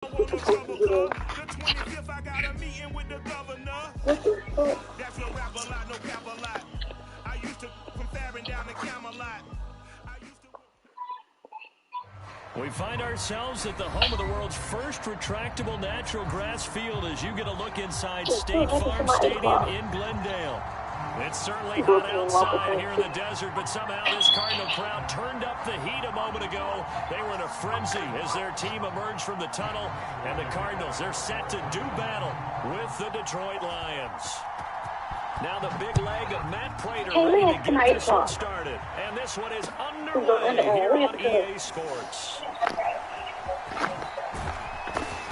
What the fuck is it? What the fuck? We find ourselves at the home of the world's first retractable natural grass field as you get a look inside State Farm Stadium in Glendale. It's certainly hot outside here in the desert, but somehow this Cardinal crowd turned up the heat a moment ago. They were in a frenzy as their team emerged from the tunnel, and the Cardinals, they're set to do battle with the Detroit Lions. Now the big leg of Matt Prater ready to get this one started. And this one is underway here on EA Sports.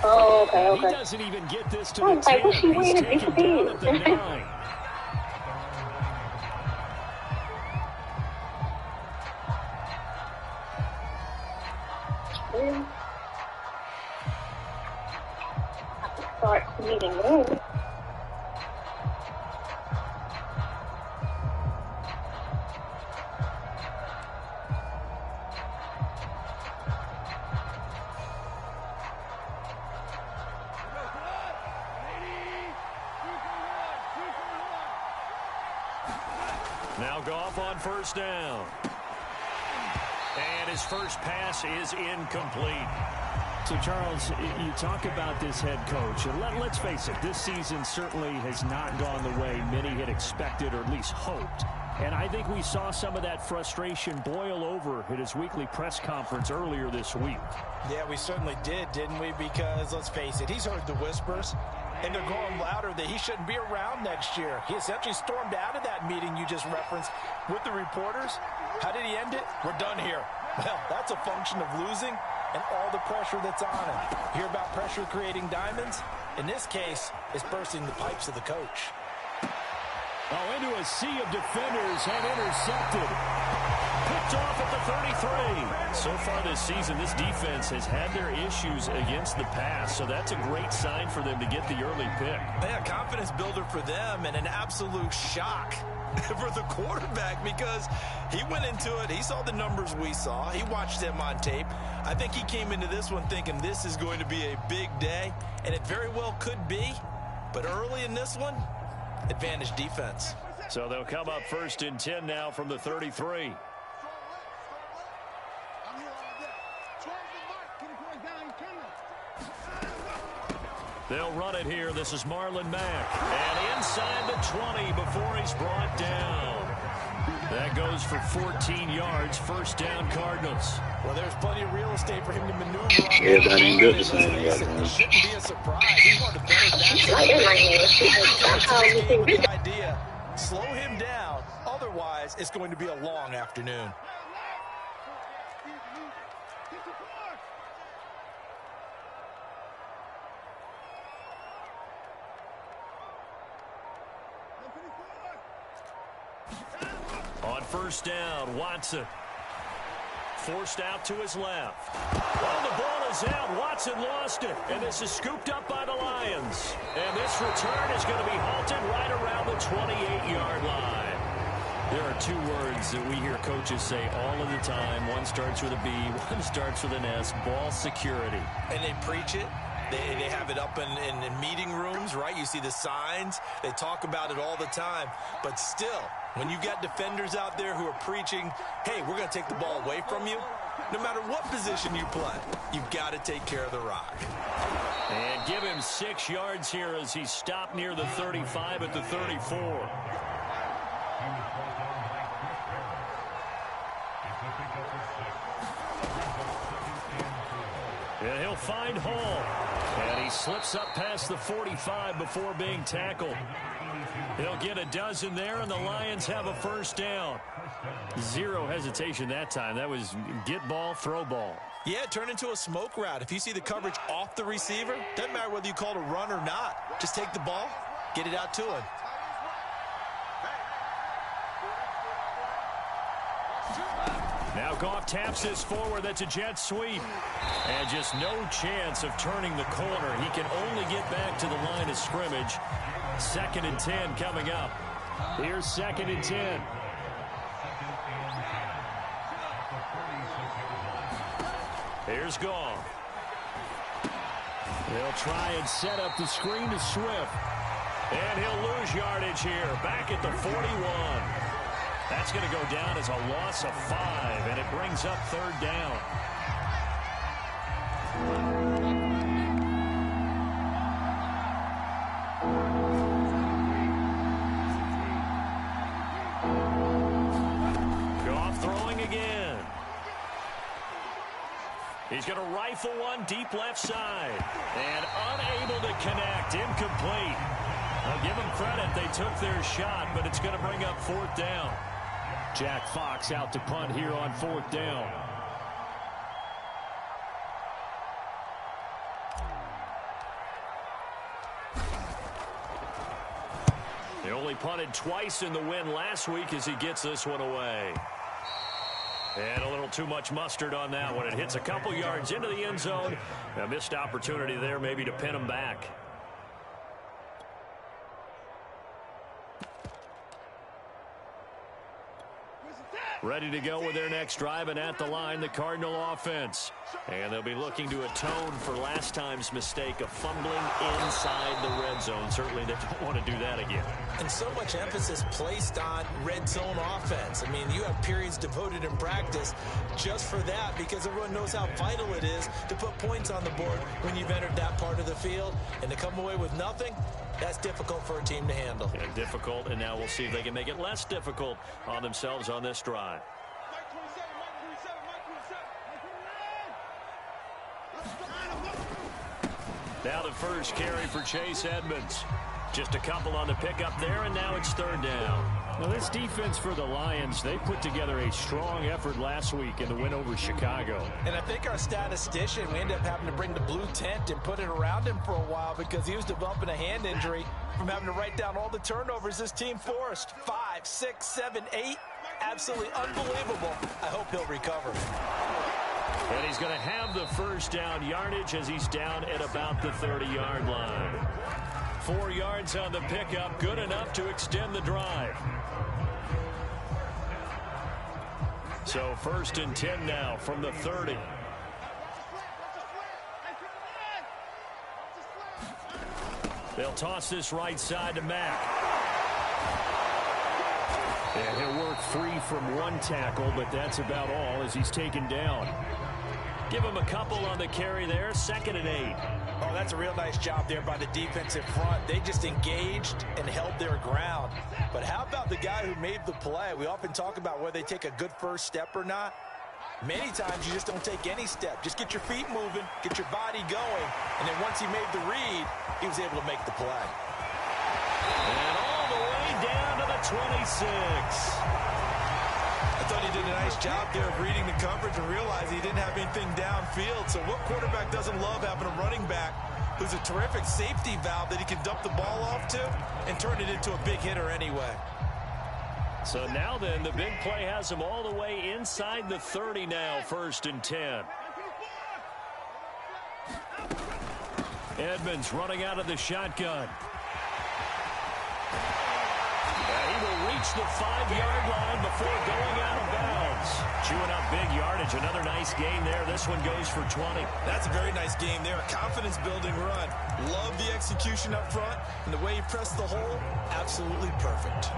Oh, okay. He doesn't even get this to the 10. He's taken down at the 9. Start meeting room. Now Goff on first down. And his first pass is incomplete. So, Charles, you talk about this head coach, and let's face it, this season certainly has not gone the way many had expected or at least hoped. And I think we saw some of that frustration boil over at his weekly press conference earlier this week. Yeah, we certainly did, didn't we? Because, let's face it, he's heard the whispers, and they're growing louder that he shouldn't be around next year. He essentially stormed out of that meeting you just referenced with the reporters. How did he end it? We're done here. Well, that's a function of losing and all the pressure that's on him. Hear about pressure creating diamonds? In this case, it's bursting the pipes of the coach. Oh, into a sea of defenders and intercepted. Picked off at the 33. So far this season, this defense has had their issues against the pass, so that's a great sign for them to get the early pick. Yeah, confidence builder for them and an absolute shock for the quarterback because he went into it. He saw the numbers we saw. He watched them on tape. I think he came into this one thinking this is going to be a big day, and it very well could be. But early in this one, advantage defense. So they'll come up first and 10 now from the 33. They'll run it here. This is Marlon Mack. And inside the 20 before he's brought down. That goes for 14 yards. First down, Cardinals. Well, there's plenty of real estate for him to maneuver on. Yeah, that ain't good this morning, guys. It shouldn't be a surprise. He's one of the better backs. Idea. Slow him down. Otherwise, it's going to be a long afternoon. On first down, Watson. Forced out to his left. Oh, the ball is out. Watson lost it. And this is scooped up by the Lions. And this return is going to be halted right around the 28-yard line. There are two words that we hear coaches say all of the time. One starts with a B, one starts with an S. Ball security. And they preach it. They have it up in meeting rooms, right? You see the signs. They talk about it all the time. But still, when you got defenders out there who are preaching, hey, we're going to take the ball away from you, no matter what position you play, you've got to take care of the rock. And give him 6 yards here as he stopped near the 35 at the 34. Yeah, he'll find Hall. And he slips up past the 45 before being tackled. He'll get a dozen there, and the Lions have a first down. Zero hesitation that time. That was get ball, throw ball. Yeah, turn into a smoke route. If you see the coverage off the receiver, doesn't matter whether you call it a run or not. Just take the ball, get it out to him. Now Goff taps this forward. That's a jet sweep. And just no chance of turning the corner. He can only get back to the line of scrimmage. 2nd and 10 coming up. Here's 2nd and 10. Here's Goff. They'll try and set up the screen to Swift. And he'll lose yardage here, back at the 41. That's going to go down as a loss of 5, and it brings up 3rd down. Goff throwing again. He's going to rifle one deep left side. And unable to connect. Incomplete. I'll give them credit. They took their shot, but it's going to bring up 4th down. Jack Fox out to punt here on 4th down. They only punted twice in the win last week as he gets this one away. And a little too much mustard on that one. It hits a couple yards into the end zone. A missed opportunity there maybe to pin him back. Ready to go with their next drive, and at the line, the Cardinal offense. And they'll be looking to atone for last time's mistake of fumbling inside the red zone. Certainly they don't want to do that again. And so much emphasis placed on red zone offense. I mean, you have periods devoted in practice just for that, because everyone knows how vital it is to put points on the board when you've entered that part of the field. And to come away with nothing, that's difficult for a team to handle. And difficult, and now we'll see if they can make it less difficult on themselves on this drive. Now the first carry for Chase Edmonds. Just a couple on the pickup there, and now it's 3rd down. Now this defense for the Lions, they put together a strong effort last week in the win over Chicago. And I think our statistician, we ended up having to bring the blue tent and put it around him for a while because he was developing a hand injury from having to write down all the turnovers this team forced. 5, 6, 7, 8. Absolutely unbelievable. I hope he'll recover. And he's going to have the first down yardage as he's down at about the 30-yard line. 4 yards on the pickup, good enough to extend the drive. So 1st and 10 now from the 30. They'll toss this right side to Mack. And he'll work free from one tackle, but that's about all as he's taken down. Give him a couple on the carry there, 2nd and 8. Oh, that's a real nice job there by the defensive front. They just engaged and held their ground. But how about the guy who made the play? We often talk about whether they take a good first step or not. Many times you just don't take any step. Just get your feet moving, get your body going, and then once he made the read, he was able to make the play. And all the way down to the 26. I thought he did a nice job there of reading the coverage and realized he didn't have anything downfield. So what quarterback doesn't love having a running back who's a terrific safety valve that he can dump the ball off to and turn it into a big hitter anyway? So now then, the big play has him all the way inside the 30 now, 1st and 10. Edmonds running out of the shotgun. He will reach the 5-yard line before going out of bounds. Chewing up big yardage. Another nice gain there. This one goes for 20. That's a very nice game there. A confidence-building run. Love the execution up front. And the way he pressed the hole, absolutely perfect.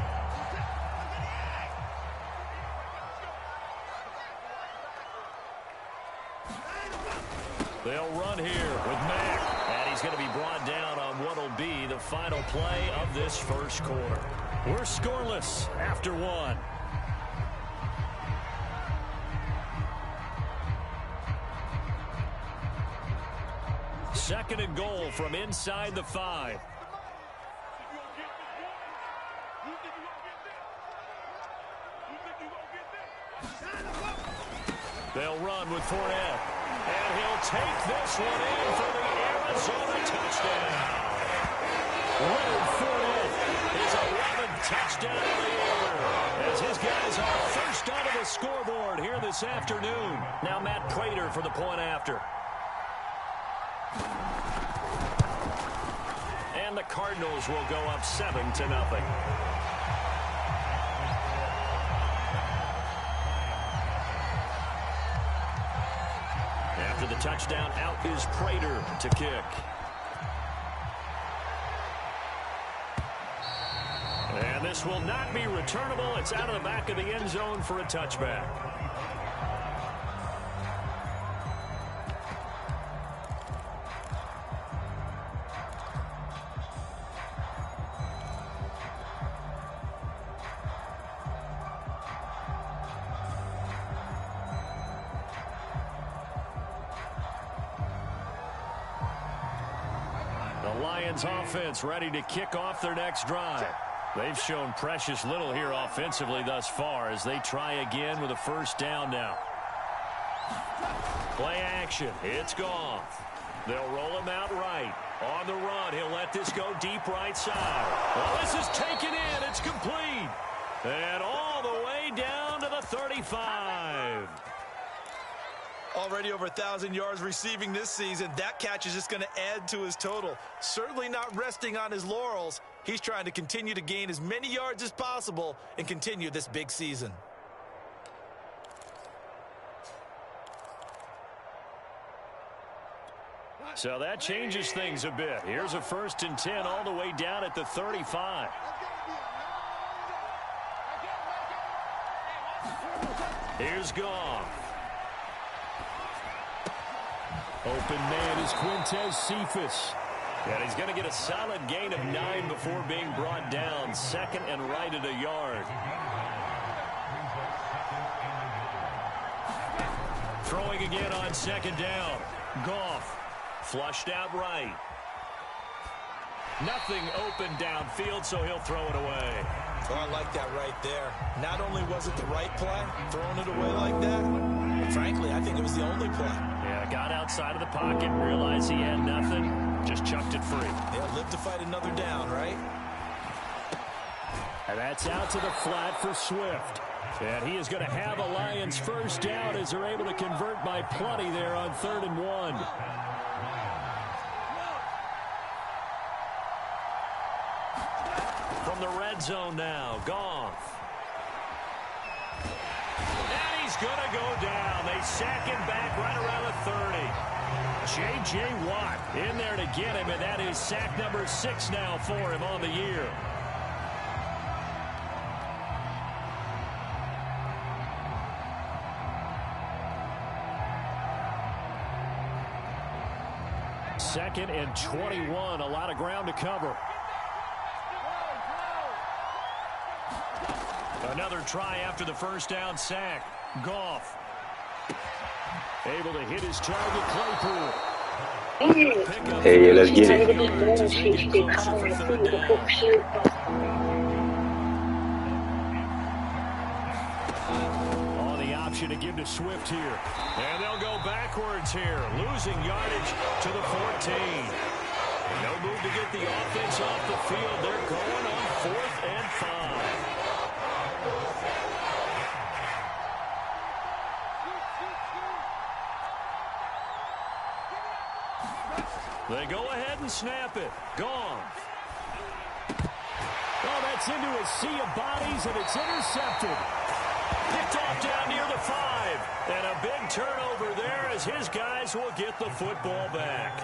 They'll run here with Mack. And he's going to be brought down on what will be the final play of this first quarter. We're scoreless after 1. Second and goal from inside the 5. They'll run with Fournette. And he'll take this one in for the Arizona touchdown. Leonard Fournette, his 11th touchdown of the year, as his guys are first onto the scoreboard here this afternoon. Now Matt Prater for the point after. And the Cardinals will go up 7-0. After the touchdown, out is Prater to kick. this will not be returnable. It's out of the back of the end zone for a touchback. The Lions offense ready to kick off their next drive. They've shown precious little here offensively thus far as they try again with a first down now. Play action. It's gone. They'll roll him out right. On the run, he'll let this go deep right side. Well, this is taken in. It's complete. And all the way down to the 35. Already over 1,000 yards receiving this season. That catch is just going to add to his total. Certainly not resting on his laurels. He's trying to continue to gain as many yards as possible and continue this big season. So that changes things a bit. Here's a 1st and 10 all the way down at the 35. Here's Goff. Open man is Quintez Cephas. And he's going to get a solid gain of 9 before being brought down. 2nd and right at a yard. Throwing again on 2nd down. Goff flushed out right. Nothing open downfield, so he'll throw it away. Oh, I like that right there. Not only was it the right play, throwing it away like that, but frankly, I think it was the only play. Yeah, got outside of the pocket, realized he had nothing, just chucked it free. Yeah, live to fight another down, right? And that's out to the flat for Swift. And he is going to have a Lions first down as they're able to convert by plenty there on 3rd and 1. From the red zone now, Goff. And he's going to go down. They sack him back right around the 30. J.J. Watt in there to get him, and that is sack number 6 now for him on the year. Second and 21, a lot of ground to cover. Another try after the first down sack. Goff able to hit his target, Claypool. Hey, yeah, let's get it. On the option to give to Swift here. And they'll go backwards here, losing yardage to the 14. No move to get the offense off the field. They're going on 4th and 5. They go ahead and snap it. Gone. Oh, that's into a sea of bodies, and it's intercepted. Picked off down near the 5. And a big turnover there as his guys will get the football back.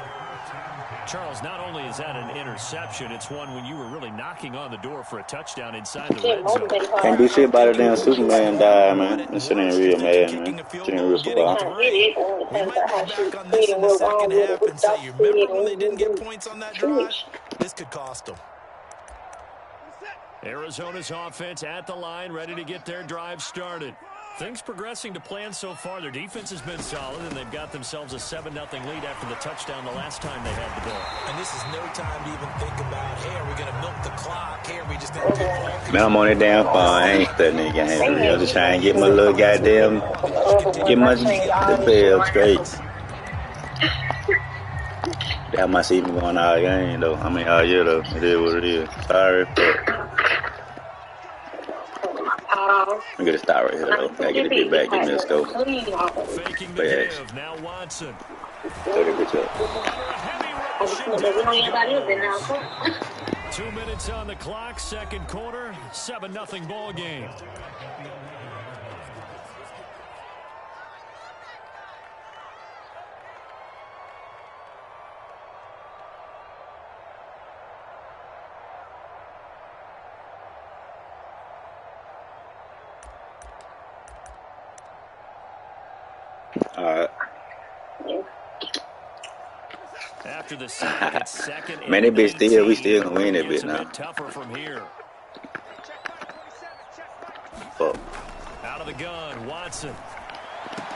Charles, not only is that an interception, it's one when you were really knocking on the door for a touchdown inside the red zone. Can't do shit about it damn Superman died, man. That shit ain't real, man. Shit ain't real football. We might be back on this in the second half and say, you remember when they didn't get points on that drive? This could cost them. Arizona's offense at the line, ready to get their drive started. Things progressing to plan so far. Their defense has been solid, and they've got themselves a 7-0 lead after the touchdown the last time they had the ball. And this is no time to even think about, hey, are we going to milk the clock? Hey, are we just going to do all? Man, I'm on that damn phone. I ain't studying that game. I'm just trying to get my little goddamn, get my the bell straight. That must even going all game, though. I mean, all year, though. It is what it is. Sorry. I'm going to start right here, though. Gotta get a bit back, get me a scope. Faking the give. Now Watson. Take a bitch up. 2 minutes on the clock, second quarter, 7-0 ball game. Alright. After the sack, it's second and Man, that bitch 18. we still gonna win that It's bitch a now. bit tougher from here. Fuck. Out of the gun, Watson.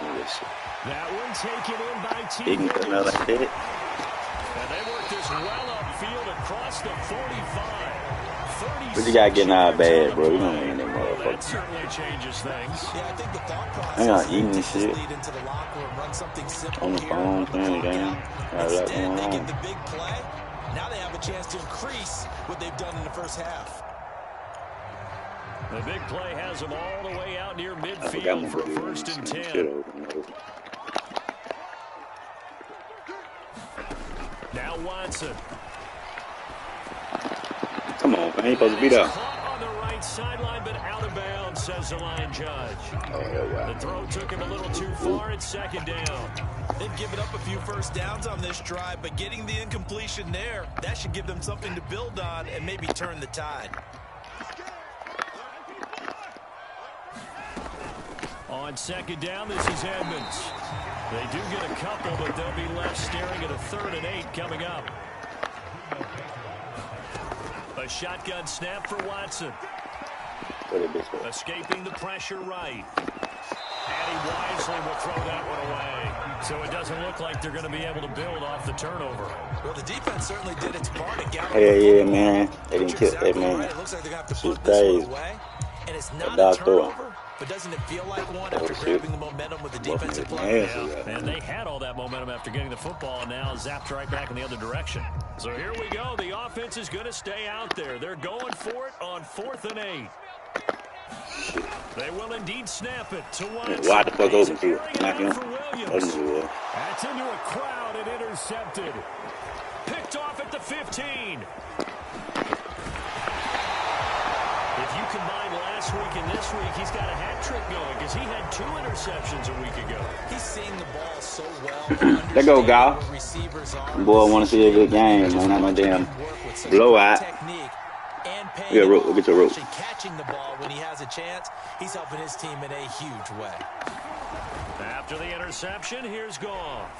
Yes. That one taken in by T. He can come out like that. And they work this well upfield across the 45. But you gotta get in our bag, bro. You don't win that That motherfucker. certainly changes things. Yeah, I think the thought I'm process not is eating to this shit. lead into the locker room, run something simple On the here, phone, run the playing the clock game. out. Got a lot Instead, going they on. get the big play. Now they have a chance to increase what they've done in the first half. The big play has them all the way out near I forgot midfield my for a video. first and 10. Shit over. Now Watson. Come on, man. He supposed to be there. Caught on the right sideline, but out of bounds, says the line judge. Oh, hell The yeah. throw took him a little too far. It's second down. They've given up a few first downs on this drive, but getting the incompletion there, that should give them something to build on and maybe turn the tide. On second down, this is Edmonds. They do get a couple, but they'll be left staring at a 3rd and 8 coming up. A shotgun snap for Watson. Escaping the pressure right. And he wisely will throw that one away. So it doesn't look like they're going to be able to build off the turnover. Well, the defense certainly did its part to gather. Hell yeah, man. They didn't kill that Exactly man. right. It looks like they're going to have to Shit put this one crazy. away. And it's not dog a throw. turnover, but doesn't it feel like one after shit. grabbing the momentum with the defensive play? Yeah, and they had all that momentum after getting the football, and now zapped right back in the other direction. So here we go. The offense is going to stay out there. They're going for it on 4th and 8. They will indeed snap it to Watson. Wide the fuck open, too. Carrying it Knock out him. for Williams. That's good. That's into a crowd and intercepted. Picked off at the 15. If you combine last week and this week, he's got a hat trick going because he had 2 interceptions a week ago. He's seeing the ball so well. There go, Gal. Receivers are. Boy, I want to see a good game, man. Not my damn blowout. Technique and paying Yeah, it rope. off. Get your rope. Actually catching the ball when he has a chance. He's helping his team in a huge way. After the interception, here's Goff.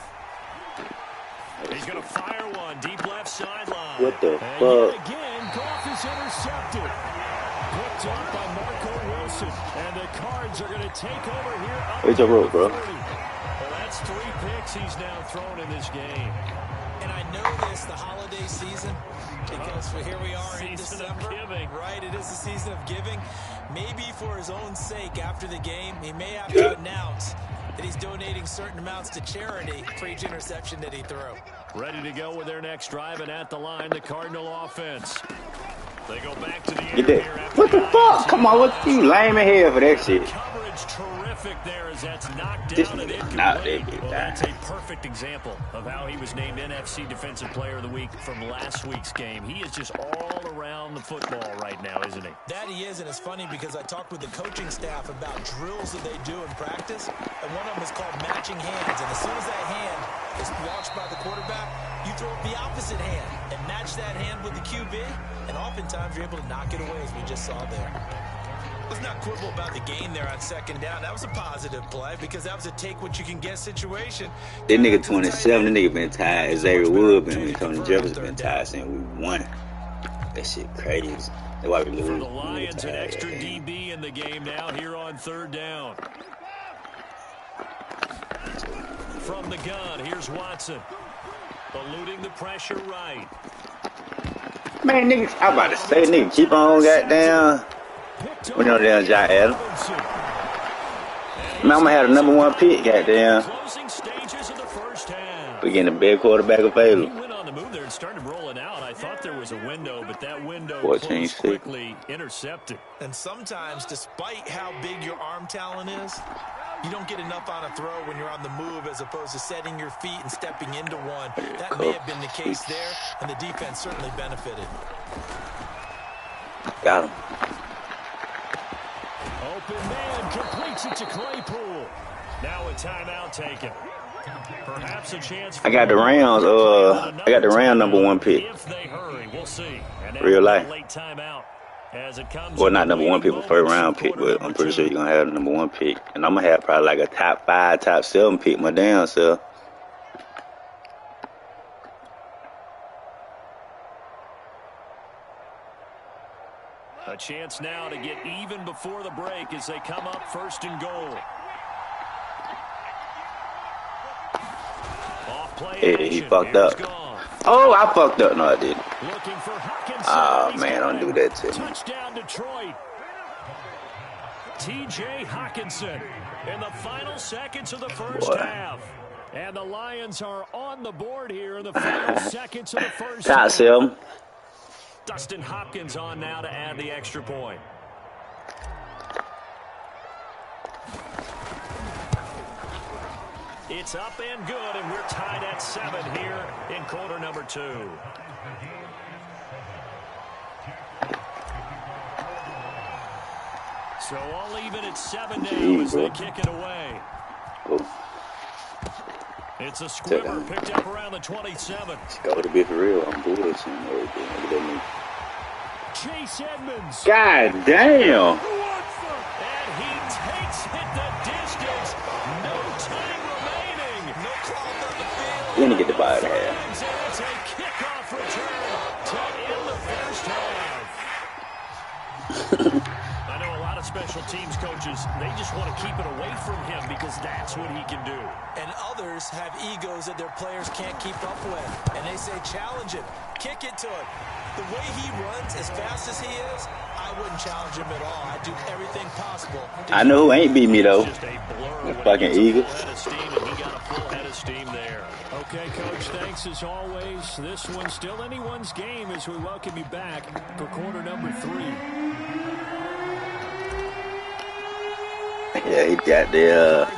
He's going to fire one deep left sideline. What the And fuck? yet again, Goff is intercepted. Picked up by Marco Wilson. And the Cards are going to take over here. Where's your rope, bro? Well, that's 3 picks he's now thrown in this game. And I know this, the holiday season, because here we are in Season of December. giving. Right, it is the season of giving. Maybe for his own sake after the game, he may have to announce that he's donating certain amounts to charity for each interception that he threw. Ready to go with their next drive, and at the line, the Cardinal offense. They go back to the air Get here that. after What the the fuck? Come on, what you lame in here for that shit? coverage terrific there as that's knocked This down and nigga knocked that incomplete. bitch Well, down. that's a perfect example of how he was named NFC Defensive Player of the Week from last week's game. He is just all around the football right now, isn't he? That he is, and it's funny because I talked with the coaching staff about drills that they do in practice, and one of them is called matching hands. And as soon as that hand is launched by the quarterback, you throw up the opposite hand and match that hand with the QB, and oftentimes you're able to knock it away, as we just saw there. Let's not quibble about the gain there on second down. That was a positive play because that was a take-what-you-can-get situation. That nigga 27, that nigga been tired. Xavier Wood been, Tony Jefferson been tired since we won. That shit crazy. That's why we lose. For the Lions, an extra DB in the game now here on 3rd down. From the gun, here's Watson. Eluding the pressure right. Man, niggas, I'm about to say, nigga, keep on goddamn. We know damn John Adam. Man, I'm gonna have the #1 pick, goddamn. Closing stages of the first half. We getting the best quarterback He available. went on the move there and started rolling out. I thought there was a window, but that window 14, closed quickly, intercepted. And sometimes, despite how big your arm talent is, you don't get enough on a throw when you're on the move as opposed to setting your feet and stepping into one. That may have been the case there, and the defense certainly benefited. Got him. Open man completes it to Claypool. Now a timeout taken. Perhaps a chance for I got the Rams, I got the Ram #1 pick. if they hurry. We'll see. And Real life. late timeout. As it comes Well, not number one pick, but first round pick, but I'm pretty sure you're gonna have the number one pick, and I'm gonna have probably like a top 5, top 7 pick my damn self. A chance now to get even before the break as they come up first and goal. Off play. Hey, he fucked up. Oh, I fucked up. No, I didn't. Oh, man, don't do that to me. Touchdown, Detroit. T.J. Hawkinson in the final seconds of the first half. And the Lions are on the board here in the final seconds of the first half. Top 7. Dustin Hopkins on now to add the extra point. It's up and good, and we're tied at 7 here in quarter number 2. So all even at 7 now as they kick it away. Cool. It's a squibber picked up around the 27. Let's go to be for real. I'm bullshitting everything. Look at me. Chase Edmonds. God damn. And he takes it the distance. No time remaining. No clock on the field. Then he get the ball in half. It's a kickoff return to end the first half. I know a lot of special teams coaches, they just want to keep it away from him because that's what he can do. And others have egos that their players can't keep up with. And they say, challenge him. Kick it to him. The way he runs, as fast as he is, I wouldn't challenge him at all. I'd do everything possible. I know who ain't beat me, though. The fucking Eagles. He got a full head of steam there. Okay, Coach, thanks as always. This one's still anyone's game as we welcome you back for quarter number 3. Yeah, he got the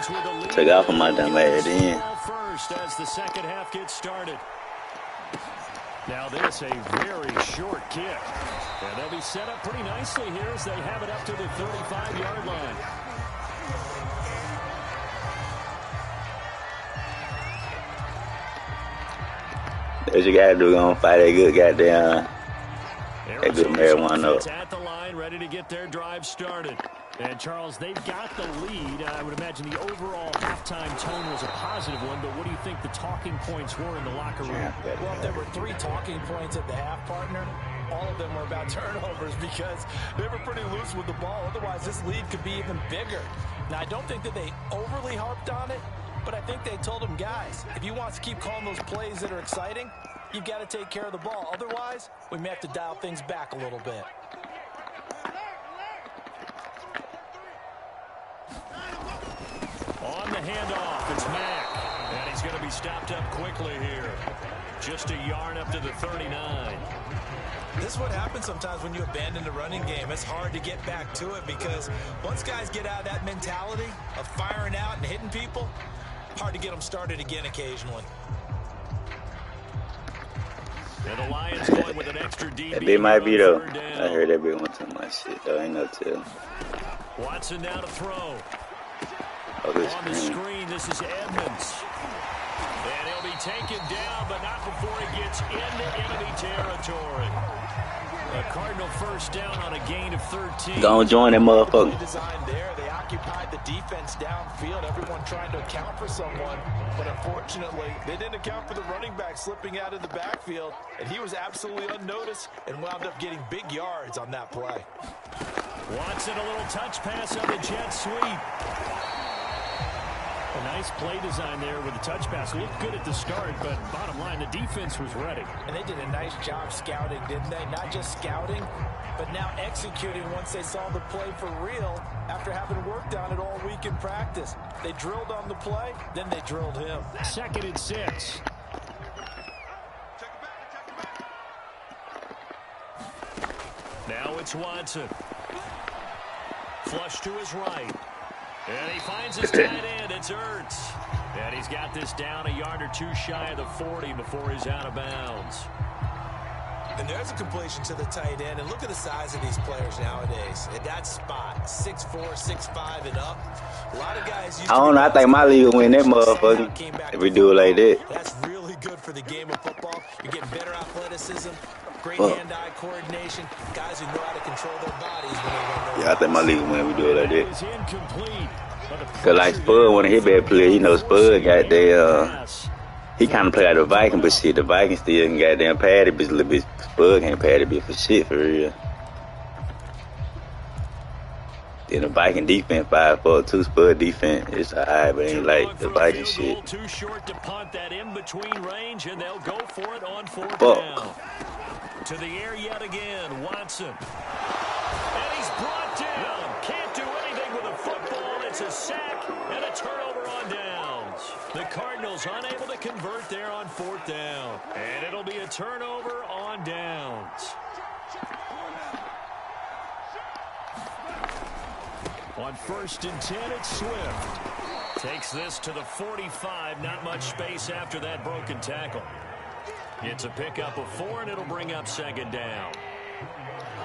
took off on my dumb ass then. First as the second half gets started. Now this a very short kick. And they'll be set up pretty nicely here as they have it up to the 35-yard line. There's you gotta do, gonna fight that good goddamn that good marijuana up. At the line, ready to get their drive started. And, Charles, they've got the lead. I would imagine the overall halftime tone was a positive one, but what do you think the talking points were in the locker room? Well, if there were 3 talking points at the half, partner, all of them were about turnovers because they were pretty loose with the ball. Otherwise, this lead could be even bigger. Now, I don't think that they overly harped on it, but I think they told them, guys, if you want us to keep calling those plays that are exciting, you've got to take care of the ball. Otherwise, we may have to dial things back a little bit. On the handoff, it's Mack. And he's going to be stopped up quickly here. Just a yard up to the 39. This is what happens sometimes when you abandon the running game. It's hard to get back to it because once guys get out of that mentality of firing out and hitting people, hard to get them started again occasionally. And the Lions going with an extra DB. They might be, though. I heard that big one too much shit, though. Ain't no tell. Watson now to throw. Oh, on the screen, this is Edmonds. And he'll be taken down, but not before he gets into enemy territory. A Cardinal first down on a gain of 13. Don't join that motherfucker. Design there. They occupied the defense downfield. Everyone trying to account for someone. But unfortunately, they didn't account for the running back slipping out of the backfield. And he was absolutely unnoticed and wound up getting big yards on that play. Watson, a little touch pass on the jet sweep. A nice play design there with the touch pass. Looked good at the start, but bottom line, the defense was ready. And they did a nice job scouting, didn't they? Not just scouting, but now executing once they saw the play for real after having worked on it all week in practice. They drilled on the play, then they drilled him. 2nd and 6. Now it's Watson. Flush to his right. And he finds his tight end. It's Ertz. And he's got this down a yard or 2 shy of the 40 before he's out of bounds. And there's a completion to the tight end. And look at the size of these players nowadays. At that spot, 6'4", 6'5", and up. A lot of guys used I don't know. I think my league will win that motherfucker if we do it like that. That's really good for the game of football. You're getting better athleticism, great hand-eye coordination, guys who know how to control their bodies when they run their Yeah, I think my league when we do it like that. Is incomplete. Cause like Spud, one of his bad players, you know, Spud got there. He kind of played like the Viking, but shit, the Vikings still can goddamn pad it, but a little bit. Spud can't pad it bit for shit for real. Then the Viking defense 5-4-2, Spud defense it's alright, but ain't like the Viking shit. Too short to punt that in between range, and they'll go for it on 4th down. To the air yet again, Watson. And he's brought down. Can't do anything with a football. It's a sack and a turnover on downs. The Cardinals unable to convert there on 4th down. And it'll be a turnover on downs. On 1st and 10, it's Swift. Takes this to the 45. Not much space after that broken tackle. It's a pickup of 4, and it'll bring up 2nd down.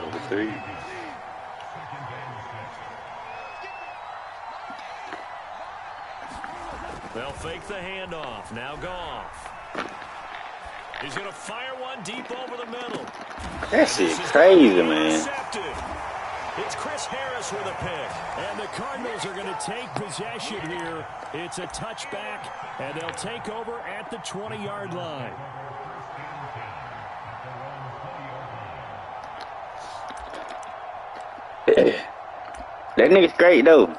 Over 3. They'll fake the handoff. Now Goff. He's going to fire one deep over the middle. That shit crazy, man. It's Chris Harris with a pick. And the Cardinals are going to take possession here. It's a touchback, and they'll take over at the 20-yard line. That nigga's great, though.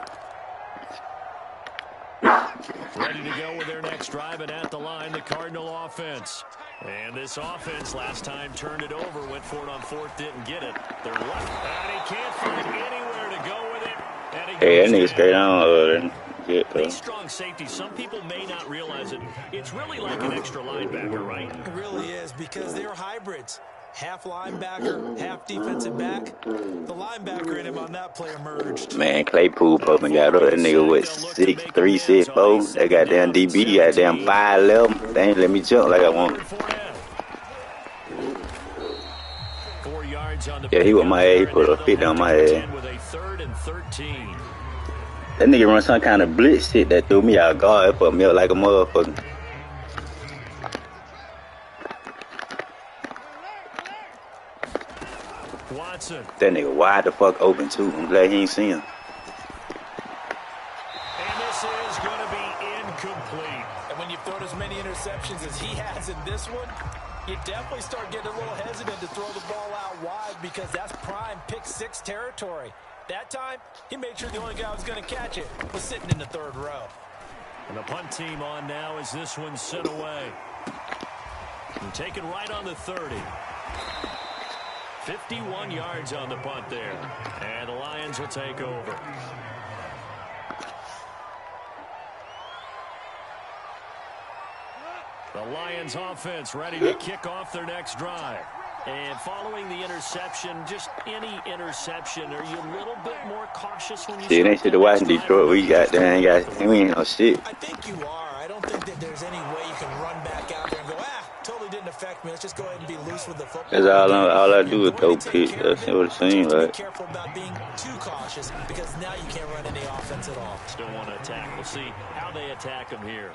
Ready to go with their next drive, and at the line, the Cardinal offense. And this offense last time turned it over, went for it on 4th, didn't get it. They're left, and he can't find anywhere to go with it. And Hey, that nigga's straight on. These strong safeties, some people may not realize it. It's really like an extra linebacker, right? It really is, because they're hybrids. Half linebacker, half defensive back. The linebacker in him on that play emerged. Man, Claypool up and got up. That nigga with 6'3", 6'4". That goddamn DB, goddamn 5'11". They ain't let me jump like I want. 4 yards on the Yeah, he was my head. He put a 50 on my head. With a 3rd and 13. That nigga run some kind of blitz shit that threw me out guard. It put me up like a motherfucker. Watson. That nigga wide the fuck open too. I'm glad he ain't seen him. And this is going to be incomplete. And when you throw as many interceptions as he has in this one, you definitely start getting a little hesitant to throw the ball out wide, because that's prime pick 6 territory. That time, he made sure the only guy who was going to catch it was sitting in the 3rd row. And the punt team on now as this one's sent away. And taken right on the 30. 51 yards on the punt there. And the Lions will take over. The Lions offense ready to kick off their next drive. And following the interception, just any interception, are you a little bit more cautious when you See, they should have watched Detroit. We ain't no shit. I think you are. I don't think that there's any way you can run back out there and go, totally didn't affect me. Let's just go ahead and be loose with the football. That's all I do is throw picks. That's what it seems like. Be careful about being too cautious, because now you can't run any offense at all. Still want to attack. We'll see how they attack them here.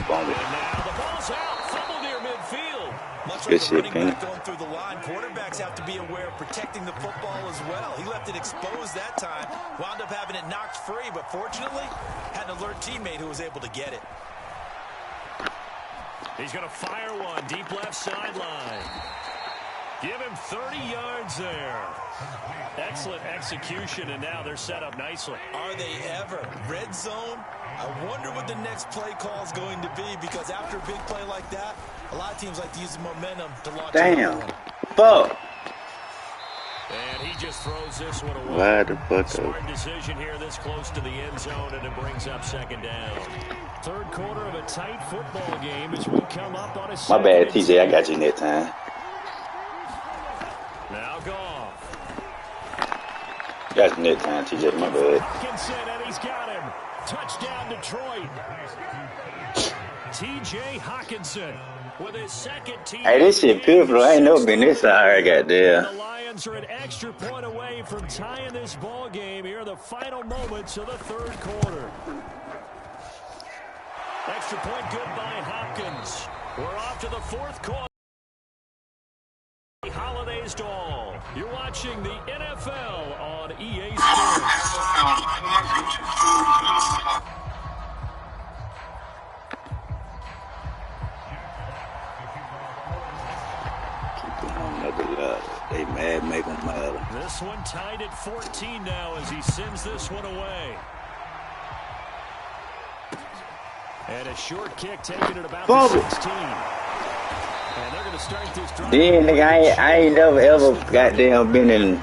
Bomb And it. now the ball's out. Fumble near midfield. Much Good like the shit, running Penny. back going through the line, quarterbacks have to be aware of protecting the football as well. He left it exposed that time, wound up having it knocked free, but fortunately, had an alert teammate who was able to get it. He's going to fire one deep left sideline. Give him 30 yards there. Excellent execution, and now they're set up nicely. Are they ever? Red zone? I wonder what the next play call is going to be, because after a big play like that, a lot of teams like to use the momentum to launch. Damn. Fuck. And he just throws this one away. Why the fuck up? Smart decision here this close to the end zone, and it brings up 2nd down. 3rd quarter of a tight football game as we come up on a My bad, TJ. I got you next time. Now Goff. Got you next time, TJ. My bad. Hawkinson, and he's got him. Touchdown, Detroit. T.J. Hawkinson with his 2nd team. Hey, this shit beautiful. I ain't never been this high. Goddamn. The Lions are an extra point away from tying this ball game here in the final moments of the 3rd quarter. Extra point good by Hopkins. We're off to the fourth quarter. Holidays to all. You're watching the NFL on EA Sports. They mad, make them mad. This one tied at 14 now as he sends this one away. And a short kick taken at about the 16. And they're going to start this drive. Then, nigga, I ain't never ever goddamn been in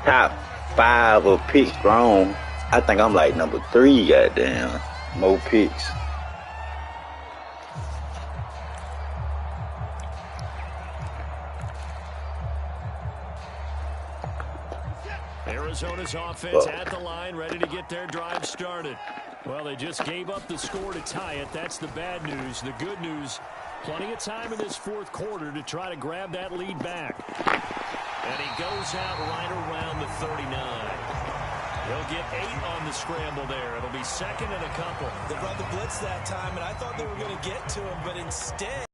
top 5 of picks wrong. I think I'm like number 3, goddamn. More picks. Arizona's offense at the line, ready to get their drive started. Well, they just gave up the score to tie it. That's the bad news. The good news, plenty of time in this fourth quarter to try to grab that lead back. And he goes out right around the 39. He'll get 8 on the scramble there. It'll be second and a couple. They brought the blitz that time, and I thought they were going to get to him, but instead,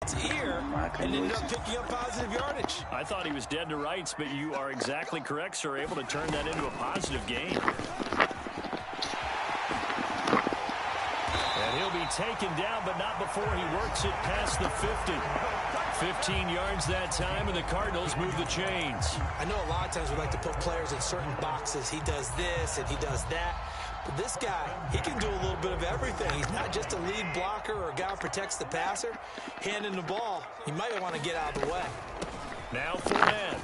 it's ear and ended up picking up positive yardage. I thought he was dead to rights, but you are exactly correct, sir. Able to turn that into a positive gain. And he'll be taken down, but not before he works it past the 50. 15 yards that time, and the Cardinals move the chains. I know a lot of times we like to put players in certain boxes. He does this and he does that. But this guy, he can do a little bit of everything. He's not just a lead blocker or a guy who protects the passer. Handing the ball, you might want to get out of the way. Now Fournette.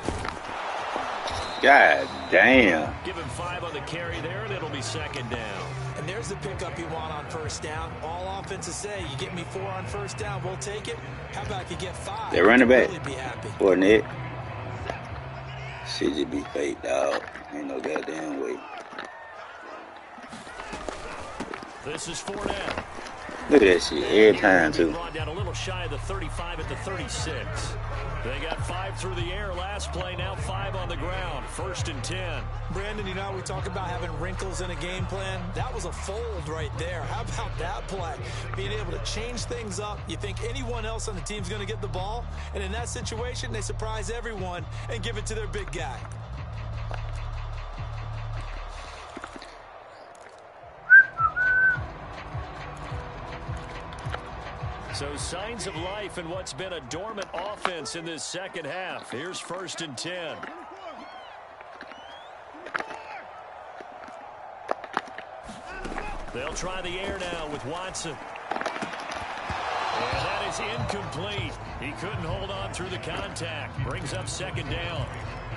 God damn. Give him 5 on the carry there, and it'll be second down. And there's the pickup you want on first down. All offenses say, you get me 4 on first down, we'll take it. How about you get 5? They're running back. Really be happy. Fournette. Shit just be fake, dog. Ain't no goddamn way. This is Fournette. Look at that shit every time, too. Brought down a little shy of the 35 at the 36. They got 5 through the air last play, now 5 on the ground. 1st and 10. Brandon, you know, we talk about having wrinkles in a game plan. That was a fold right there. How about that play? Being able to change things up. You think anyone else on the team's going to get the ball, and in that situation, they surprise everyone and give it to their big guy. So signs of life in what's been a dormant offense in this second half. Here's 1st and 10. They'll try the air now with Watson. And that is incomplete. He couldn't hold on through the contact. Brings up second down.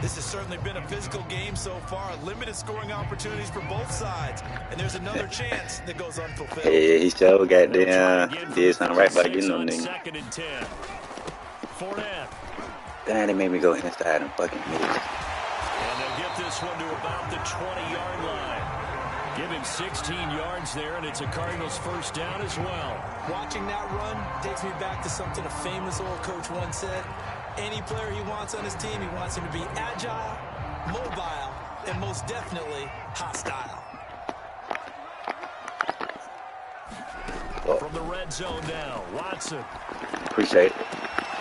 This has certainly been a physical game so far. Limited scoring opportunities for both sides. And there's another chance that goes unfulfilled. Yeah, he still got did something right by getting on nigga. 2nd and 10. Fournette. Damn, they made me go inside and fucking miss. And they'll get this one to about the 20-yard line. Give him 16 yards there, and it's a Cardinals first down as well. Watching that run takes me back to something a famous old coach once said. Any player he wants on his team, he wants him to be agile, mobile, and most definitely hostile. From the red zone now, Watson. Appreciate it.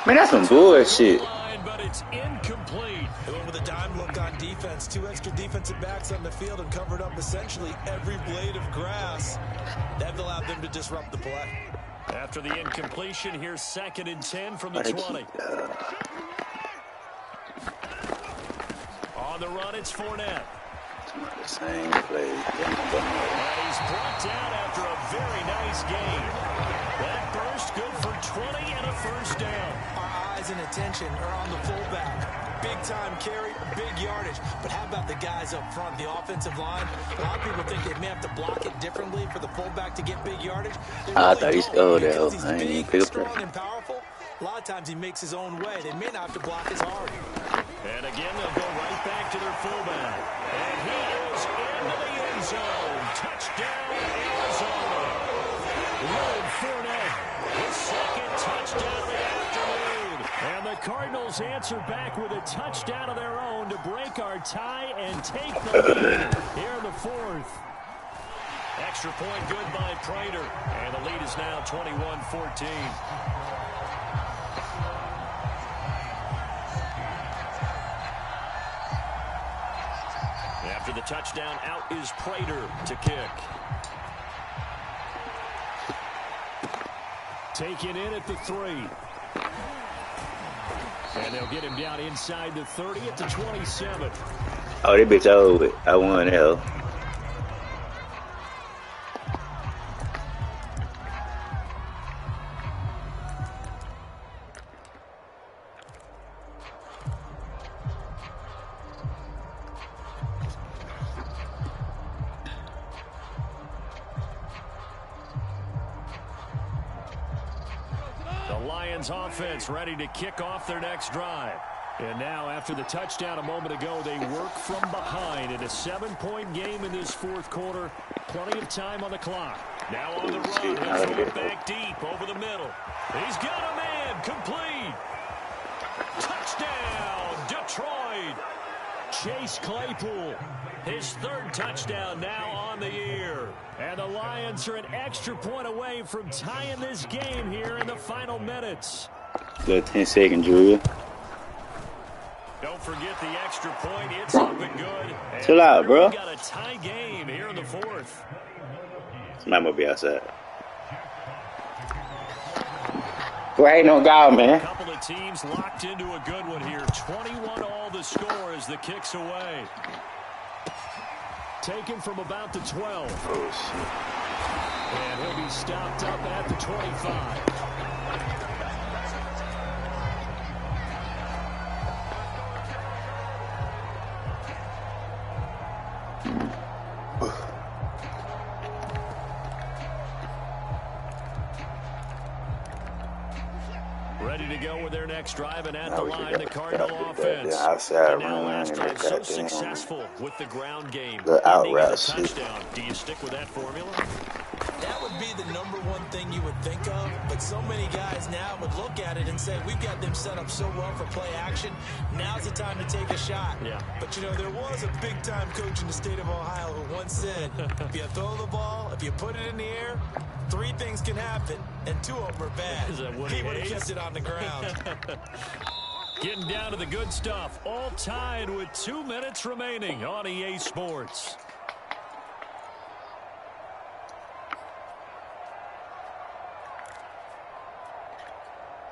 Man, that's some bullshit. But it's incomplete. They went with a dime look on defense. 2 extra defensive backs on the field and covered up essentially every blade of grass. That allowed them to disrupt the play. After the incompletion, here's 2nd and 10 from the 20. On the run, it's Fournette. The same play. And he's brought down after a very nice gain. That burst good for 20 and a first down. Our eyes and attention are on the fullback. Big time carry, big yardage. But how about the guys up front, the offensive line? A lot of people think they may have to block it differently for the fullback to get big yardage. I thought he scored that. He's I ain't even big, pick up strong, that. and powerful. A lot of times he makes his own way. They may not have to block as hard. And again, they'll go right back to their fullback. And he is into the end zone. Touchdown, Arizona. Leonard Fournette, his 2nd touchdown of the afternoon. And the Cardinals answer back with a touchdown of their own to break our tie and take the lead here in the 4th. Extra point good by Prater. And the lead is now 21-14. After the touchdown, out is Prater to kick. Taken in at the 3. And they'll get him down inside the 30 at the 27. Oh, that bitch over. I won hell. Offense ready to kick off their next drive. And now after the touchdown a moment ago, they work from behind in a 7-point game in this fourth quarter. Plenty of time on the clock. Now on the run, he'll throw it back deep over the middle. He's got a man, complete. Touchdown, Detroit. Chase Claypool, his 3rd touchdown now on the year. And the Lions are an extra point away from tying this game here in the final minutes. Good 10-second drill. Don't forget the extra point. It's up and good. And chill out, bro. We've got a tie game here in the 4th. Somebody gonna be outside. Right on God, man. A couple of teams locked into a good one here. 21 all the score as the kick's away. Taken from about the 12. And he'll be stopped up at the 25. Ready to go with their next drive, and at the line, the Cardinal offense. Outside now last run, time so successful with the ground game. The out route touchdown. Do you stick with that formula? That would be the #1 thing you would think of, but so many guys now would look at it and say, we've got them set up so well for play action. Now's the time to take a shot. Yeah. But, you know, there was a big-time coach in the state of Ohio who once said, if you throw the ball, if you put it in the air, 3 things can happen, and 2 of them are bad. He would have kept it on the ground. Getting down to the good stuff. All tied with 2 minutes remaining on EA Sports.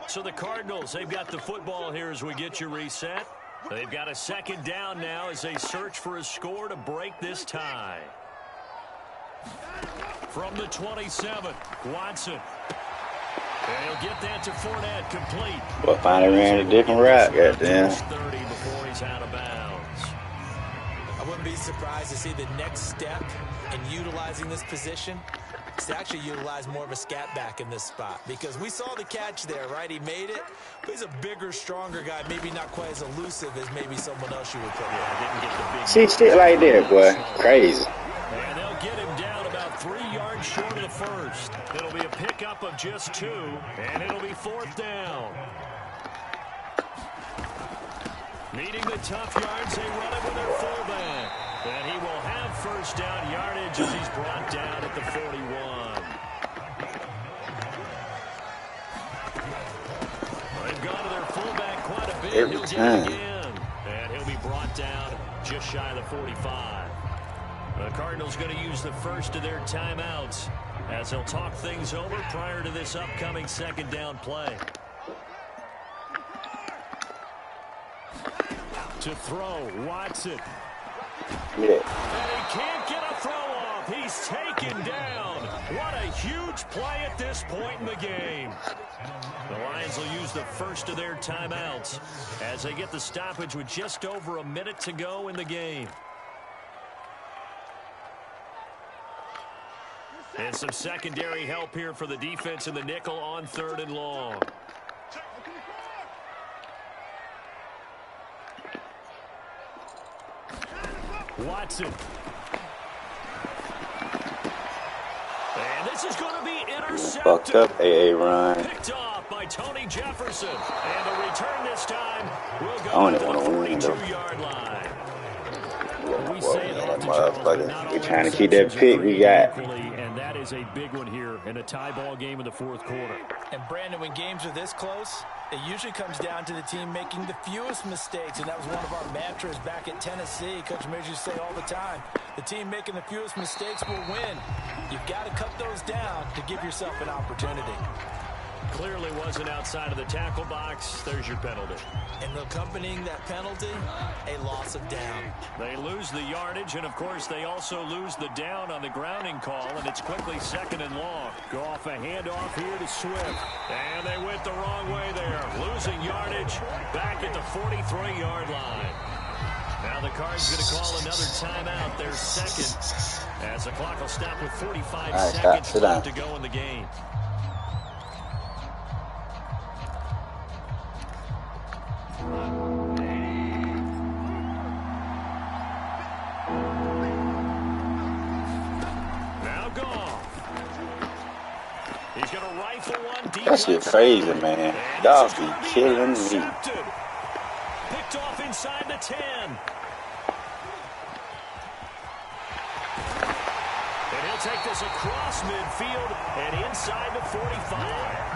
So the Cardinals, they've got the football here as we get you reset. They've got a 2nd down now as they search for a score to break this tie. From the 27, Watson. And he'll get that to Fournette, complete. But finally ran a different route, goddamn. 30 before he's out of bounds. I wouldn't be surprised to see the next step in utilizing this position is to actually utilize more of a scat back in this spot, because we saw the catch there, right? He made it, but he's a bigger, stronger guy, maybe not quite as elusive as maybe someone else you would put. Didn't get the big See, shit like that, boy. Crazy. And they'll get him down about 3 yards short of the first. It'll be a pickup of just 2, and it'll be 4th down. Needing the tough yards, they run it with their fullback. And he will have 1st down yardage as he's brought down at the 41. They've gone to their fullback quite a bit. Every He'll time. get it again. And he'll be brought down just shy of the 45. The Cardinals going to use the first of their timeouts as they'll talk things over prior to this upcoming 2nd down play. To throw, Watson. Yeah. And he can't get a throw off. He's taken down. What a huge play at this point in the game. The Lions will use the first of their timeouts as they get the stoppage with just over a minute to go in the game. And some secondary help here for the defense in the nickel on 3rd and long. Watson. And this is going to be intercepted. Fucked up AA run. Picked off by Tony Jefferson. And the return this time will I go only to want the to win, though. 42-yard line. We Whoa, say it man, that often, Charles, but not motherfucker. all We trying to keep that interceptions are pick we created got. equally, and that is a big one here in a tie ball game in the fourth quarter. And Brandon, when games are this close, it usually comes down to the team making the fewest mistakes, and that was one of our mantras back at Tennessee. Coach Mears used to say all the time, the team making the fewest mistakes will win. You've got to cut those down to give yourself an opportunity. Clearly wasn't outside of the tackle box. There's your penalty. And accompanying that penalty, a loss of down. They lose the yardage, and, of course, they also lose the down on the grounding call, and it's quickly 2nd and long. Go off a handoff here to Swift. And they went the wrong way there. Losing yardage back at the 43-yard line. Now the Cards going to call another timeout, their second, as the clock will stop with 45 seconds left to go in the game. Now Goff. He's going to rifle one deep. That shit crazy, man. Y'all be killing me. Picked off inside the 10. And he'll take this across midfield and inside the 45.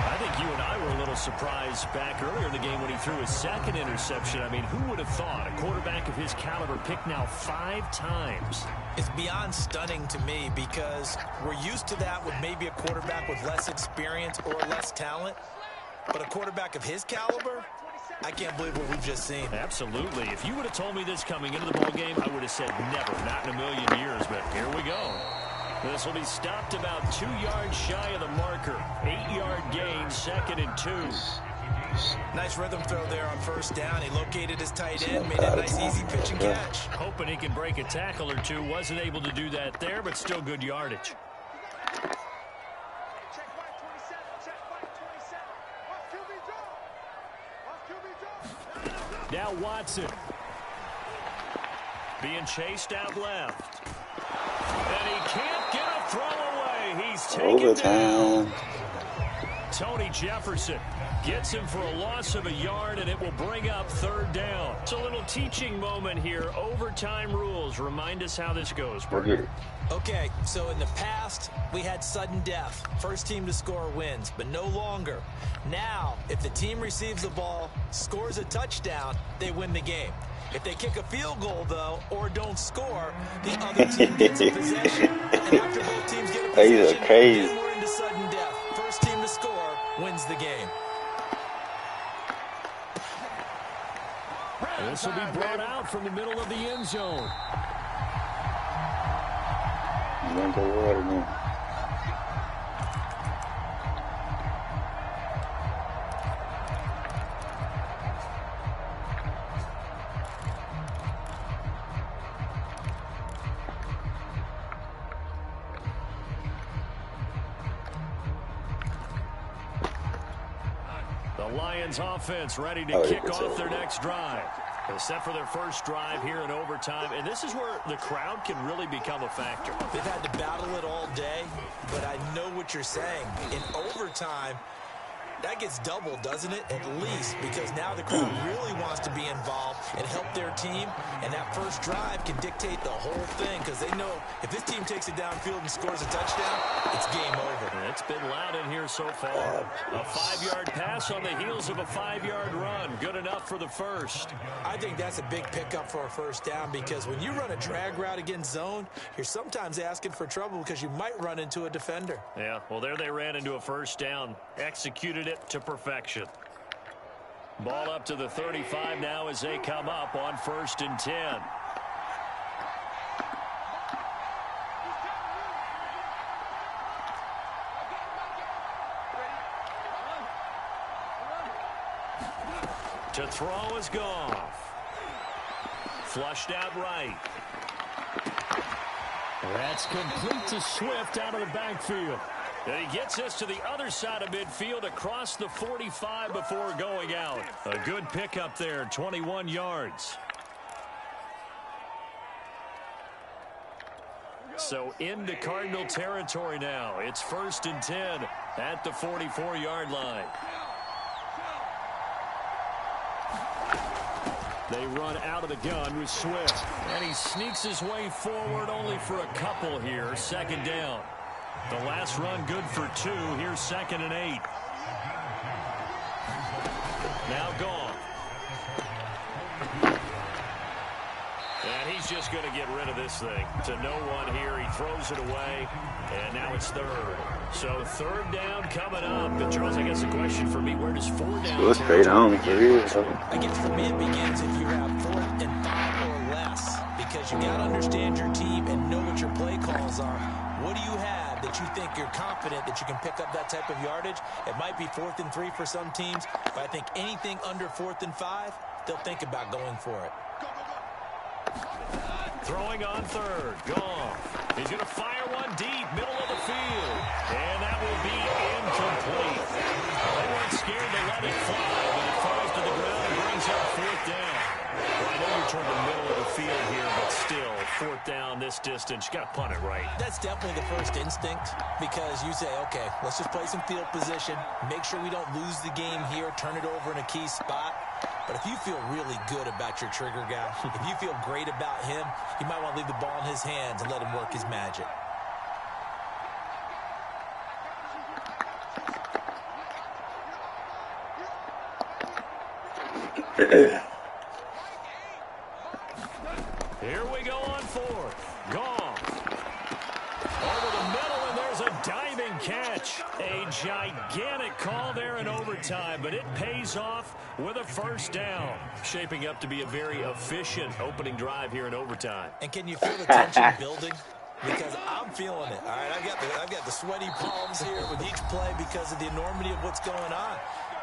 I think you and I were a little surprised back earlier in the game when he threw his second interception. I mean, who would have thought a quarterback of his caliber picked now 5 times? It's beyond stunning to me because we're used to that with maybe a quarterback with less experience or less talent. But a quarterback of his caliber, I can't believe what we've just seen. Absolutely. If you would have told me this coming into the ball game, I would have said never, not in a million years. But here we go. This will be stopped about 2 yards shy of the marker. 8-yard gain, 2nd and 2. Nice rhythm throw there on first down. He located his tight end, made a nice easy pitch and catch. Hoping he can break a tackle or two. Wasn't able to do that there, but still good yardage. Now Watson. Being chased out left. And he can't get a throw away. He's taken down. Tony Jefferson gets him for a loss of a yard, and it will bring up 3rd down. It's a little teaching moment here. Overtime rules. Remind us how this goes. Okay, so in the past, we had sudden death. First team to score wins, but no longer. Now, if the team receives the ball, scores a touchdown, they win the game. If they kick a field goal, though, or don't score, the other team gets a possession. And after both teams get a possession, then we're into sudden death. First team to score wins the game. This will be brought out from the middle of the end zone. The Lions offense ready to kick off their next drive. They're set for their first drive here in overtime, and this is where the crowd can really become a factor. They've had to battle it all day, but I know what you're saying. In overtime, that gets doubled, doesn't it? At least, because now the crowd really wants to be involved and help their team, and that first drive can dictate the whole thing because they know if this team takes it downfield and scores a touchdown, it's game over. It's been loud in here so far. A 5-yard pass on the heels of a 5-yard run. Good enough for the first. I think that's a big pickup for a first down because when you run a drag route against zone, you're sometimes asking for trouble because you might run into a defender. Yeah, well, there they ran into a first down. Executed it to perfection. Ball up to the 35 now as they come up on 1st and 10. To throw is Goff. Flushed out right. That's complete to Swift out of the backfield. And he gets us to the other side of midfield across the 45 before going out. A good pickup there, 21 yards. So into Cardinal territory now. It's 1st and 10 at the 44-yard line. They run out of the gun with Swift. And he sneaks his way forward only for a couple here. Second down. The last run good for 2. Here's 2nd and 8. Now gone. And he's just going to get rid of this thing. To no one here. He throws it away. And now it's 3rd. So 3rd down coming up. And Charles, I guess the question for me, where does 4 down? Go straight on. I guess for me it begins if you have 4th and 5 or less. Because you got to understand your team and know what your play calls are. What do you have that you think you're confident that you can pick up that type of yardage? It might be 4th and 3 for some teams. But I think anything under 4th and 5, they'll think about going for it. Throwing on 3rd. Gone. He's going to fire one deep, middle of the field. And that will be incomplete. They weren't scared to let it fly, but it falls to the ground and brings up 4th down. Well, I know you're toward the middle of the field here, but still, 4th down this distance. You got to punt it right. That's definitely the first instinct because you say, okay, let's just play some field position, make sure we don't lose the game here, turn it over in a key spot. But if you feel really good about your trigger guy, if you feel great about him, you might want to leave the ball in his hands and let him work his magic. Here we go on 4th. Gone. Over the middle, and there's a diving catch. A gigantic call there in overtime, but it pays off with a 1st down. Shaping up to be a very efficient opening drive here in overtime. And can you feel the tension building? Because I'm feeling it. All right, I've got the sweaty palms here with each play because of the enormity of what's going on.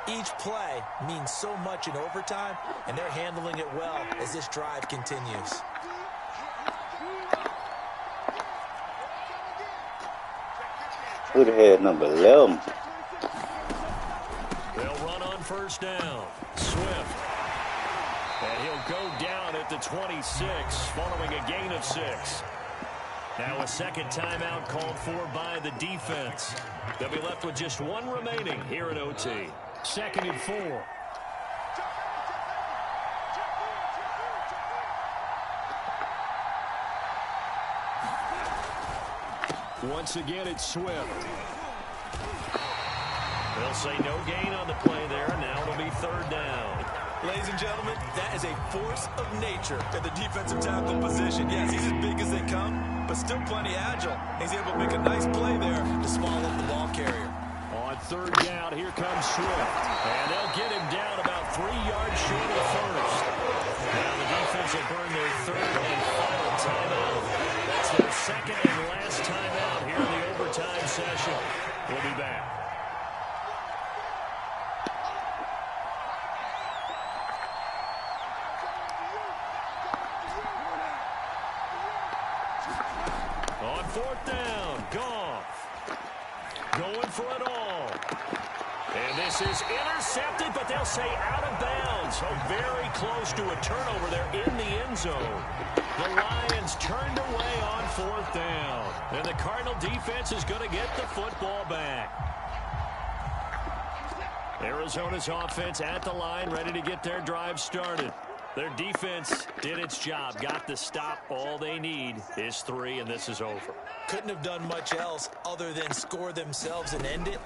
Each play means so much in overtime, and they're handling it well as this drive continues. Who the hell number 11? They'll run on 1st down. Swift. And he'll go down at the 26 following a gain of 6. Now a 2nd timeout called for by the defense. They'll be left with just 1 remaining here in OT. 2nd and 4. Once again, it's Swift. They'll say no gain on the play there. Now it'll be 3rd down. Ladies and gentlemen, that is a force of nature at the defensive tackle position. Yes, he's as big as they come, but still plenty agile. He's able to make a nice play there to swallow the ball carrier. On 3rd down, here comes Swift. And they'll get him down about 3 yards short of 1st. Now the defense will burn their 3rd and final timeout. That's their 2nd and last timeout here in the overtime session. We'll be back. On 4th down, Goff. Going for it all. And this is intercepted, but they'll say out of bounds. So very close to a turnover there in the end zone. The Lions turned away on 4th down. And the Cardinal defense is going to get the football back. Arizona's offense at the line, ready to get their drive started. Their defense did its job, got the stop. All they need is 3, and this is over. Couldn't have done much else other than score themselves and end it.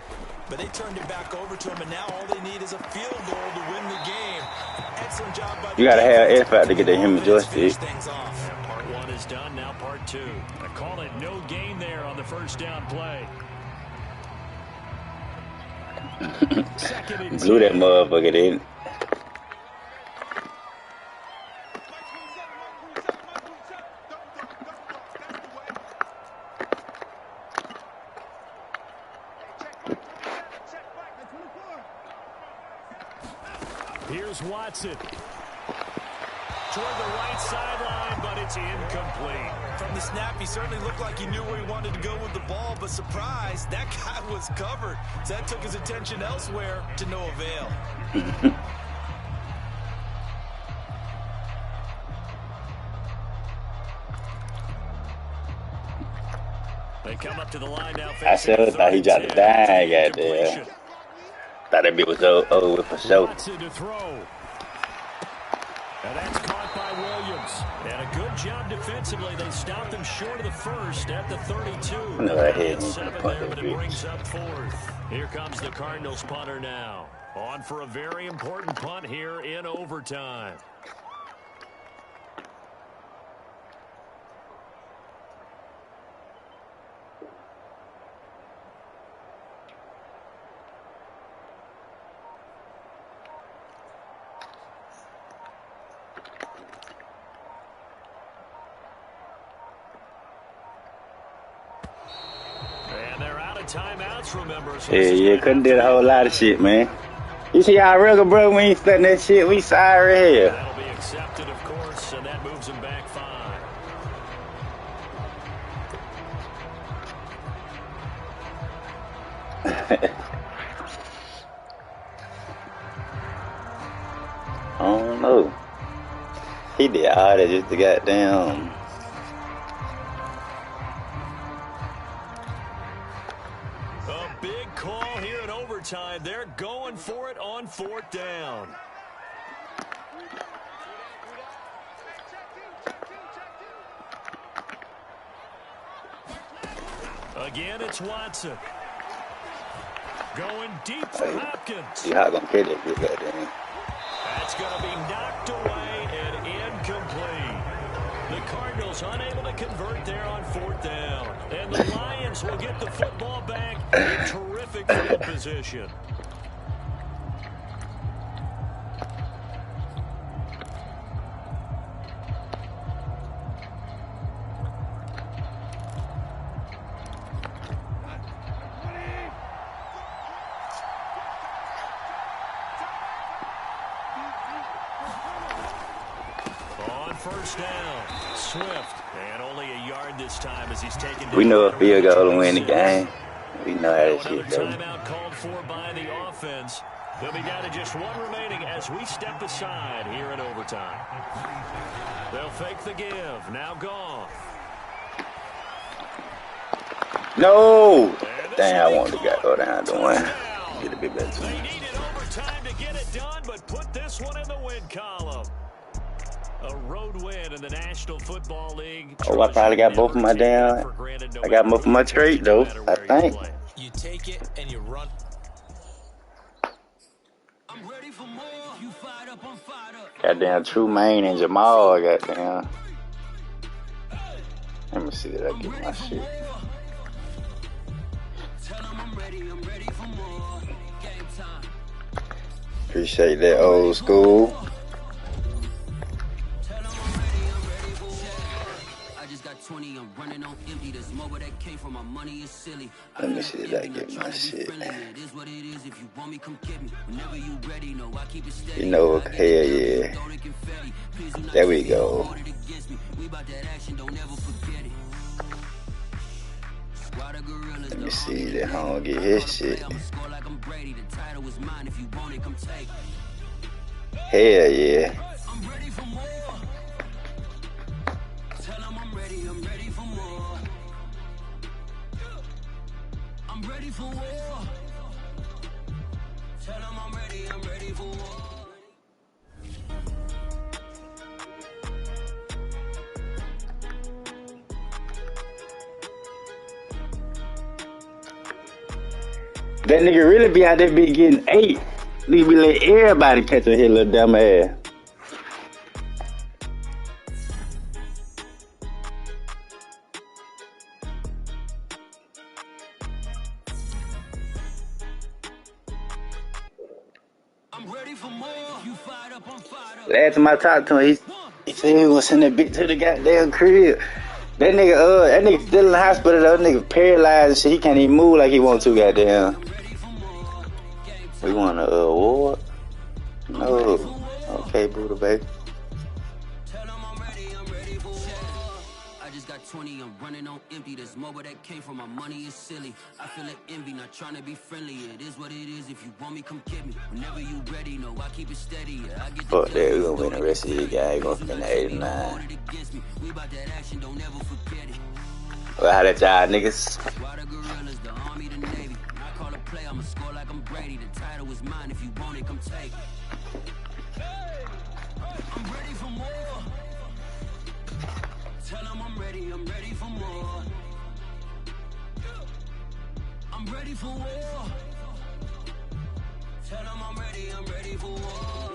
But they turned it back over to them, and now all they need is a field goal to win the game. Excellent job by the You gotta have effort to get the him joystick. Part 1 is done, now part 2. I call it no gain there on the 1st down play. Blew that motherfucker in. Here's Watson. Toward the right sideline, but it's incomplete. From the snap, he certainly looked like he knew where he wanted to go with the ball, but surprise, that guy was covered. So that took his attention elsewhere to no avail. They come up to the line now. I still thought he dropped the bag out there. Thought that bit was over for sure. Watson to throw. And that's caught by Williams. And a good job defensively. They stopped him short of the first at the 32. No, I hate It's 7 punt there, that but it bitch. brings up 4th. Here comes the Cardinals punter now. On for a very important punt here in overtime. Timeouts, remember. So Yeah, couldn't do a whole lot of shit, man. You see how regular, bro, we ain't studying that shit. We sorry here. That'll be accepted, of course, and that moves him back 5. I don't know. He did all that just to goddamn. A big call here in overtime. They're going for it on 4th down. Again, it's Watson. Going deep for Hopkins. You how gonna catch that bitch goddamn. That's going to be knocked away and incomplete. The Cardinals unable to convert there on 4th down. And the Lions will get the football back in terrific field position. First down, Swift, and only a yard this time as he's taken. We know a field goal to win the game. We know how that shit goes. Timeout called for by the offense. They'll be down to just 1 remaining as we step aside here in overtime. They'll fake the give. Now Goff. No! Dang, I wanted to go down to 1. Get a bit better. They needed overtime to get it done, but put this one in the win column. A road win in the National Football League. Oh, I probably got both of my damn. I got both of my trade though, I think. You take it and you run. I'm ready for more. You fired up, I'm fired up. Goddamn Trumaine and Jamal, goddamn. Let me see that I get my shit. Tell them I'm ready for more. Game time. Appreciate that, old school. Tell them I'm ready for more. I just got 20, I'm running on empty. This mobile that came from my money is silly. Let me see if I get my shit. It is what it is. If you want me, come get me. Whenever you ready, no, I keep it steady. You know, hell yeah. There we go. Let me see that home get his shit. Hell yeah. I'm ready for more. Tell them I'm ready for more. I'm ready for war. Tell them I'm ready for war. That nigga really be out there be getting 8. Nigga be letting everybody catch a hit, little dumb ass. I'm ready for more. You fired up, I'm fired up. Last time I talked to him, he said he was sending that bitch to the goddamn crib. That nigga still in the hospital. That nigga paralyzed and shit. He can't even move like he want to, goddamn. We want an award? No. Okay, Buddha, baby. Tell them I'm ready for war. I just got 20, I'm running on empty. This mobile that came from my money is silly. I feel like envy, not trying to be friendly. It is what it is. If you want me, come get me. Whenever you ready, no, I keep it steady. I get Fuck that, we gonna win the rest of the game. We gonna spend the 89. We about that action, don't ever forget it. Well, how that y'all niggas? Why the gorillas, the army, the navy. I call a play, I'ma score like I'm Brady. The title is mine, if you want it, come take it. I'm ready for ready for war. Tell them I'm ready for war.